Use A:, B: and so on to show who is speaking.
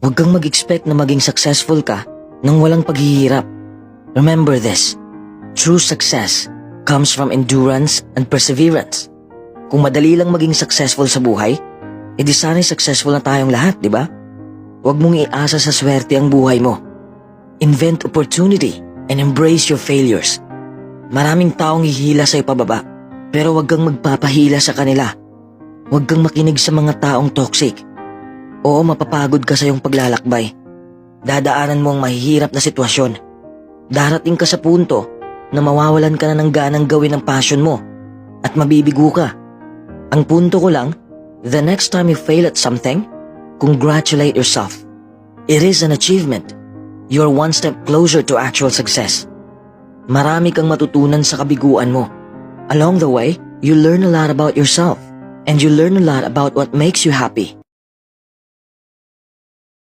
A: Huwag kang mag-expect na maging successful ka nang walang paghihirap. Remember this, true success comes from endurance and perseverance. Kung madali lang maging successful sa buhay, edi sana'y successful na tayong lahat, di ba? Huwag mong iasa sa swerte ang buhay mo. Invent opportunity and embrace your failures. Maraming taong hihila sa'yo pababa, pero huwag kang magpapahila sa kanila. Huwag kang makinig sa mga taong toxic. Oo, mapapagod ka sa iyong paglalakbay. Dadaanan mo ang mahihirap na sitwasyon. Darating ka sa punto na mawawalan ka na ng ganang gawin ang passion mo at mabibigo ka. Ang punto ko lang, the next time you fail at something, congratulate yourself. It is an achievement. You're one step closer to actual success. Marami kang matutunan sa kabiguan mo. Along the way, you learn a lot about yourself and you learn a lot about what makes you happy.